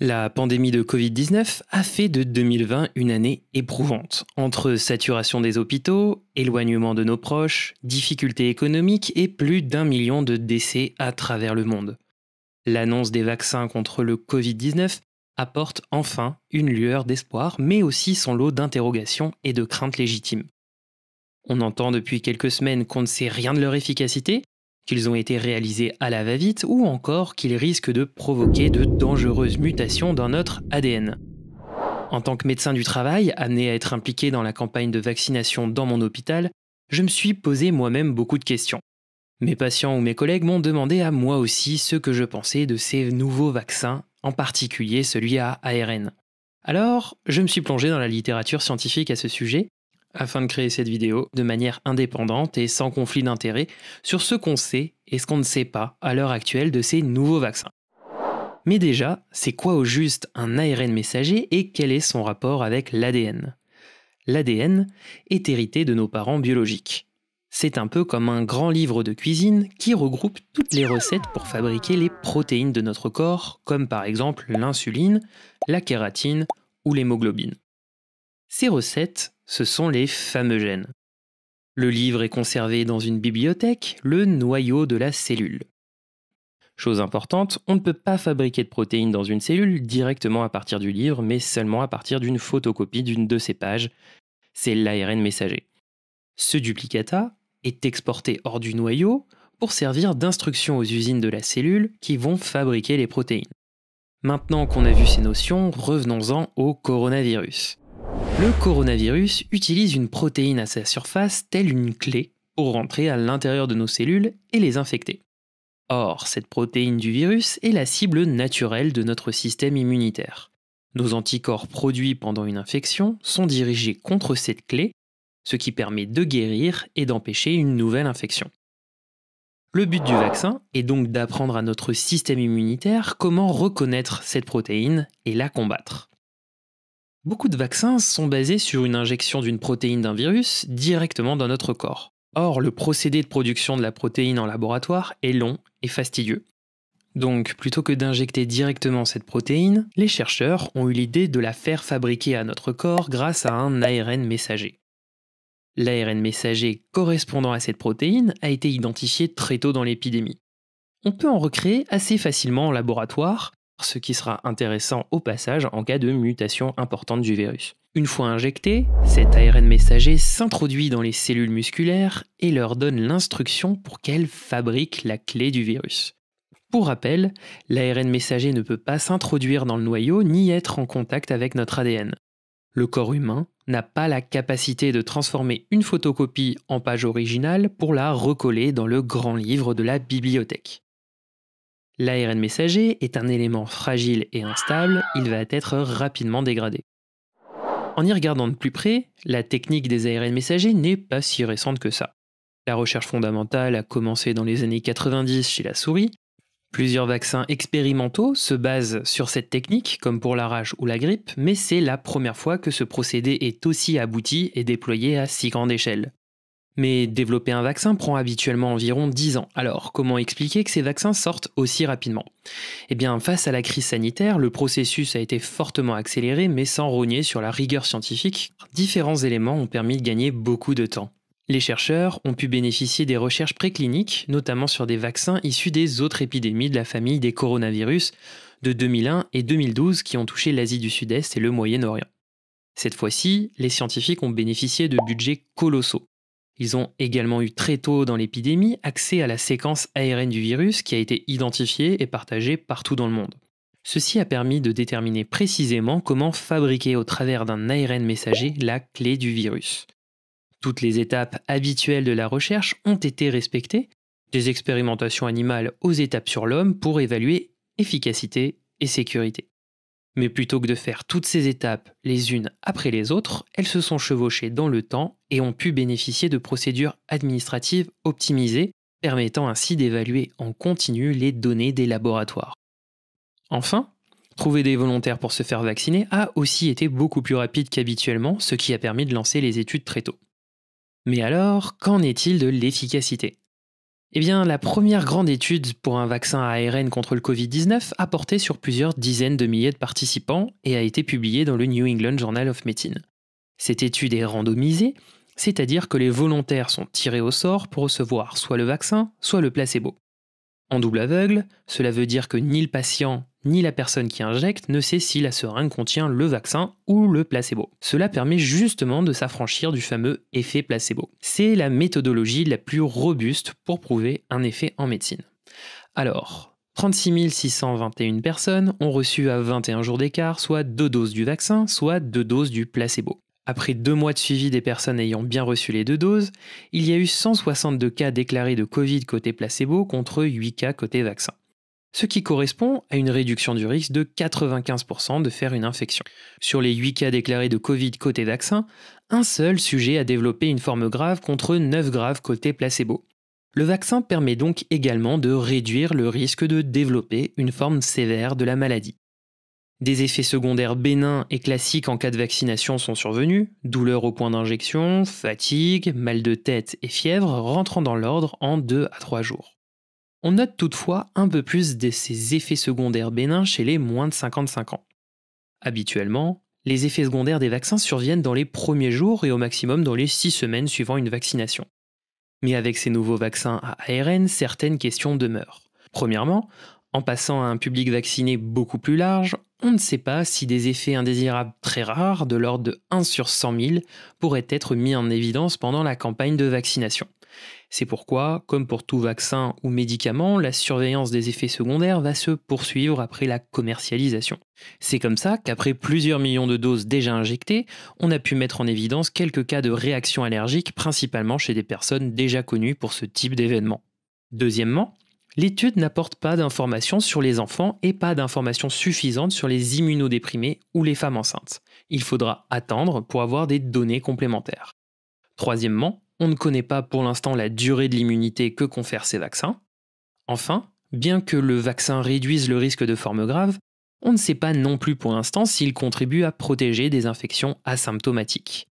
La pandémie de Covid-19 a fait de 2020 une année éprouvante. Entre saturation des hôpitaux, éloignement de nos proches, difficultés économiques et plus d'1 million de décès à travers le monde. L'annonce des vaccins contre le Covid-19 apporte enfin une lueur d'espoir, mais aussi son lot d'interrogations et de craintes légitimes. On entend depuis quelques semaines qu'on ne sait rien de leur efficacité, qu'ils ont été réalisés à la va-vite ou encore qu'ils risquent de provoquer de dangereuses mutations dans notre ADN. En tant que médecin du travail, amené à être impliqué dans la campagne de vaccination dans mon hôpital, je me suis posé moi-même beaucoup de questions. Mes patients ou mes collègues m'ont demandé à moi aussi ce que je pensais de ces nouveaux vaccins, en particulier celui à ARN. Alors, je me suis plongé dans la littérature scientifique à ce sujet, afin de créer cette vidéo de manière indépendante et sans conflit d'intérêts sur ce qu'on sait et ce qu'on ne sait pas à l'heure actuelle de ces nouveaux vaccins. Mais déjà, c'est quoi au juste un ARN messager et quel est son rapport avec l'ADN ? L'ADN est hérité de nos parents biologiques. C'est un peu comme un grand livre de cuisine qui regroupe toutes les recettes pour fabriquer les protéines de notre corps, comme par exemple l'insuline, la kératine ou l'hémoglobine. Ces recettes, ce sont les fameux gènes. Le livre est conservé dans une bibliothèque, le noyau de la cellule. Chose importante, on ne peut pas fabriquer de protéines dans une cellule directement à partir du livre, mais seulement à partir d'une photocopie d'une de ces pages. C'est l'ARN messager. Ce duplicata est exporté hors du noyau pour servir d'instruction aux usines de la cellule qui vont fabriquer les protéines. Maintenant qu'on a vu ces notions, revenons-en au coronavirus. Le coronavirus utilise une protéine à sa surface telle une clé pour rentrer à l'intérieur de nos cellules et les infecter. Or, cette protéine du virus est la cible naturelle de notre système immunitaire. Nos anticorps produits pendant une infection sont dirigés contre cette clé, ce qui permet de guérir et d'empêcher une nouvelle infection. Le but du vaccin est donc d'apprendre à notre système immunitaire comment reconnaître cette protéine et la combattre. Beaucoup de vaccins sont basés sur une injection d'une protéine d'un virus directement dans notre corps. Or, le procédé de production de la protéine en laboratoire est long et fastidieux. Donc, plutôt que d'injecter directement cette protéine, les chercheurs ont eu l'idée de la faire fabriquer à notre corps grâce à un ARN messager. L'ARN messager correspondant à cette protéine a été identifié très tôt dans l'épidémie. On peut en recréer assez facilement en laboratoire, ce qui sera intéressant au passage en cas de mutation importante du virus. Une fois injecté, cet ARN messager s'introduit dans les cellules musculaires et leur donne l'instruction pour qu'elles fabriquent la clé du virus. Pour rappel, l'ARN messager ne peut pas s'introduire dans le noyau ni être en contact avec notre ADN. Le corps humain n'a pas la capacité de transformer une photocopie en page originale pour la recoller dans le grand livre de la bibliothèque. L'ARN messager est un élément fragile et instable, il va être rapidement dégradé. En y regardant de plus près, la technique des ARN messagers n'est pas si récente que ça. La recherche fondamentale a commencé dans les années 90 chez la souris. Plusieurs vaccins expérimentaux se basent sur cette technique, comme pour la rage ou la grippe, mais c'est la première fois que ce procédé est aussi abouti et déployé à si grande échelle. Mais développer un vaccin prend habituellement environ 10 ans. Alors, comment expliquer que ces vaccins sortent aussi rapidement ? Eh bien, face à la crise sanitaire, le processus a été fortement accéléré, mais sans rogner sur la rigueur scientifique. Différents éléments ont permis de gagner beaucoup de temps. Les chercheurs ont pu bénéficier des recherches précliniques, notamment sur des vaccins issus des autres épidémies de la famille des coronavirus de 2001 et 2012 qui ont touché l'Asie du Sud-Est et le Moyen-Orient. Cette fois-ci, les scientifiques ont bénéficié de budgets colossaux. Ils ont également eu très tôt dans l'épidémie accès à la séquence ARN du virus qui a été identifiée et partagée partout dans le monde. Ceci a permis de déterminer précisément comment fabriquer au travers d'un ARN messager la clé du virus. Toutes les étapes habituelles de la recherche ont été respectées, des expérimentations animales aux étapes sur l'homme pour évaluer efficacité et sécurité. Mais plutôt que de faire toutes ces étapes les unes après les autres, elles se sont chevauchées dans le temps et ont pu bénéficier de procédures administratives optimisées, permettant ainsi d'évaluer en continu les données des laboratoires. Enfin, trouver des volontaires pour se faire vacciner a aussi été beaucoup plus rapide qu'habituellement, ce qui a permis de lancer les études très tôt. Mais alors, qu'en est-il de l'efficacité ? Eh bien, la première grande étude pour un vaccin à ARN contre le Covid-19 a porté sur plusieurs dizaines de milliers de participants et a été publiée dans le New England Journal of Medicine. Cette étude est randomisée, c'est-à-dire que les volontaires sont tirés au sort pour recevoir soit le vaccin, soit le placebo. En double aveugle, cela veut dire que ni le patient ni la personne qui injecte ne sait si la seringue contient le vaccin ou le placebo. Cela permet justement de s'affranchir du fameux effet placebo. C'est la méthodologie la plus robuste pour prouver un effet en médecine. Alors, 36 621 personnes ont reçu à 21 jours d'écart soit 2 doses du vaccin, soit 2 doses du placebo. Après 2 mois de suivi des personnes ayant bien reçu les 2 doses, il y a eu 162 cas déclarés de Covid côté placebo contre 8 cas côté vaccin. Ce qui correspond à une réduction du risque de 95% de faire une infection. Sur les 8 cas déclarés de Covid côté vaccin, un seul sujet a développé une forme grave contre 9 graves côté placebo. Le vaccin permet donc également de réduire le risque de développer une forme sévère de la maladie. Des effets secondaires bénins et classiques en cas de vaccination sont survenus, douleur au point d'injection, fatigue, mal de tête et fièvre rentrant dans l'ordre en 2 à 3 jours. On note toutefois un peu plus de ces effets secondaires bénins chez les moins de 55 ans. Habituellement, les effets secondaires des vaccins surviennent dans les premiers jours et au maximum dans les 6 semaines suivant une vaccination. Mais avec ces nouveaux vaccins à ARN, certaines questions demeurent. Premièrement, en passant à un public vacciné beaucoup plus large, on ne sait pas si des effets indésirables très rares, de l'ordre de 1 sur 100 000, pourraient être mis en évidence pendant la campagne de vaccination. C'est pourquoi, comme pour tout vaccin ou médicament, la surveillance des effets secondaires va se poursuivre après la commercialisation. C'est comme ça qu'après plusieurs millions de doses déjà injectées, on a pu mettre en évidence quelques cas de réactions allergiques, principalement chez des personnes déjà connues pour ce type d'événement. Deuxièmement, l'étude n'apporte pas d'informations sur les enfants et pas d'informations suffisantes sur les immunodéprimés ou les femmes enceintes. Il faudra attendre pour avoir des données complémentaires. Troisièmement, on ne connaît pas pour l'instant la durée de l'immunité que confèrent ces vaccins. Enfin, bien que le vaccin réduise le risque de formes graves, on ne sait pas non plus pour l'instant s'il contribue à protéger des infections asymptomatiques.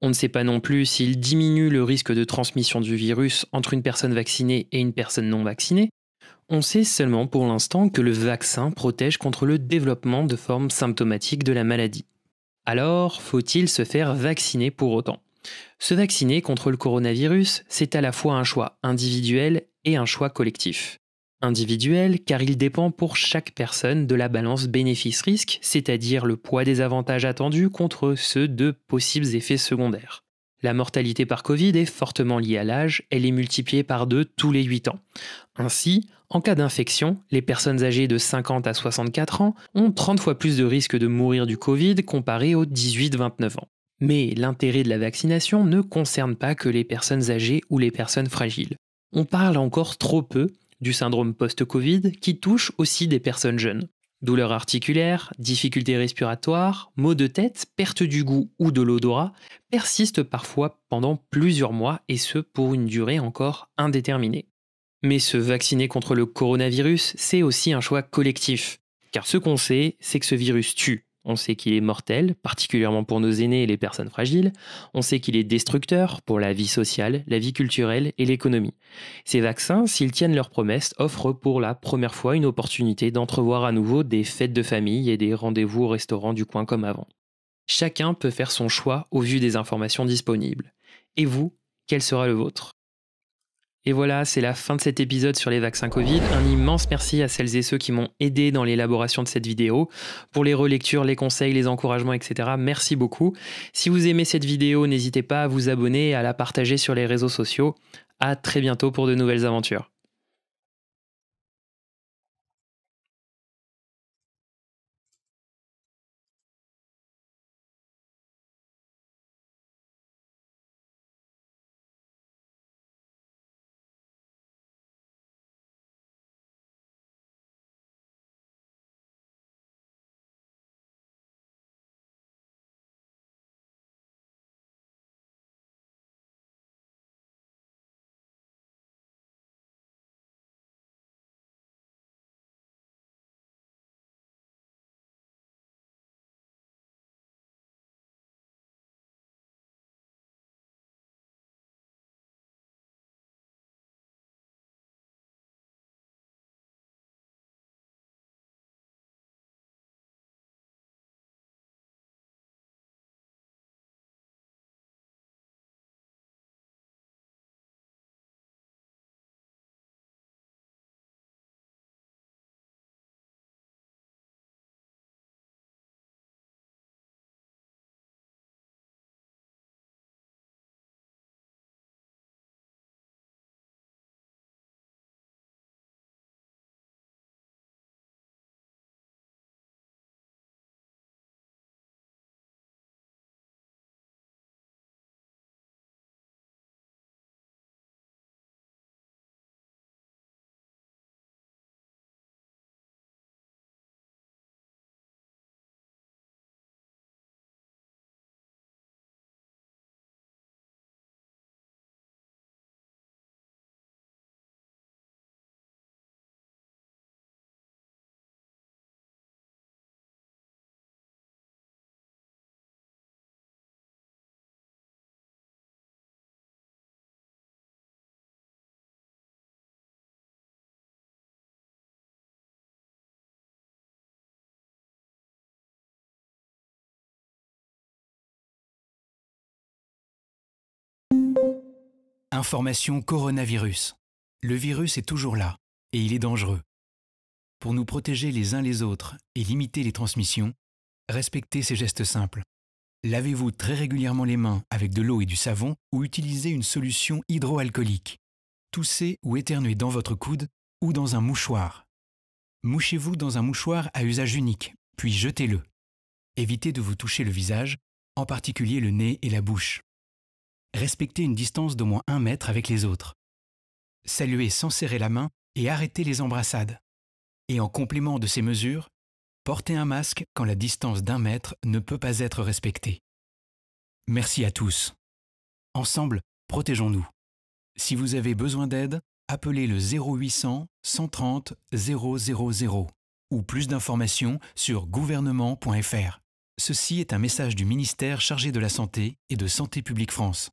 On ne sait pas non plus s'il diminue le risque de transmission du virus entre une personne vaccinée et une personne non vaccinée. On sait seulement pour l'instant que le vaccin protège contre le développement de formes symptomatiques de la maladie. Alors, faut-il se faire vacciner pour autant ? Se vacciner contre le coronavirus, c'est à la fois un choix individuel et un choix collectif. Individuel car il dépend pour chaque personne de la balance bénéfice-risque, c'est-à-dire le poids des avantages attendus contre ceux de possibles effets secondaires. La mortalité par Covid est fortement liée à l'âge, elle est multipliée par 2 tous les 8 ans. Ainsi, en cas d'infection, les personnes âgées de 50 à 64 ans ont 30 fois plus de risques de mourir du Covid comparé aux 18-29 ans. Mais l'intérêt de la vaccination ne concerne pas que les personnes âgées ou les personnes fragiles. On parle encore trop peu du syndrome post-Covid qui touche aussi des personnes jeunes. Douleurs articulaires, difficultés respiratoires, maux de tête, perte du goût ou de l'odorat persistent parfois pendant plusieurs mois et ce pour une durée encore indéterminée. Mais se vacciner contre le coronavirus, c'est aussi un choix collectif. Car ce qu'on sait, c'est que ce virus tue. On sait qu'il est mortel, particulièrement pour nos aînés et les personnes fragiles. On sait qu'il est destructeur pour la vie sociale, la vie culturelle et l'économie. Ces vaccins, s'ils tiennent leurs promesses, offrent pour la première fois une opportunité d'entrevoir à nouveau des fêtes de famille et des rendez-vous au restaurant du coin comme avant. Chacun peut faire son choix au vu des informations disponibles. Et vous, quel sera le vôtre ? Et voilà, c'est la fin de cet épisode sur les vaccins Covid. Un immense merci à celles et ceux qui m'ont aidé dans l'élaboration de cette vidéo. Pour les relectures, les conseils, les encouragements, etc. Merci beaucoup. Si vous aimez cette vidéo, n'hésitez pas à vous abonner et à la partager sur les réseaux sociaux. À très bientôt pour de nouvelles aventures. Information coronavirus. Le virus est toujours là et il est dangereux. Pour nous protéger les uns les autres et limiter les transmissions, respectez ces gestes simples. Lavez-vous très régulièrement les mains avec de l'eau et du savon ou utilisez une solution hydroalcoolique. Toussez ou éternuez dans votre coude ou dans un mouchoir. Mouchez-vous dans un mouchoir à usage unique, puis jetez-le. Évitez de vous toucher le visage, en particulier le nez et la bouche. Respectez une distance d'au moins 1 mètre avec les autres. Saluez sans serrer la main et arrêtez les embrassades. Et en complément de ces mesures, portez un masque quand la distance d'1 mètre ne peut pas être respectée. Merci à tous. Ensemble, protégeons-nous. Si vous avez besoin d'aide, appelez le 0800 130 000 ou plus d'informations sur gouvernement.fr. Ceci est un message du ministère chargé de la Santé et de Santé publique France.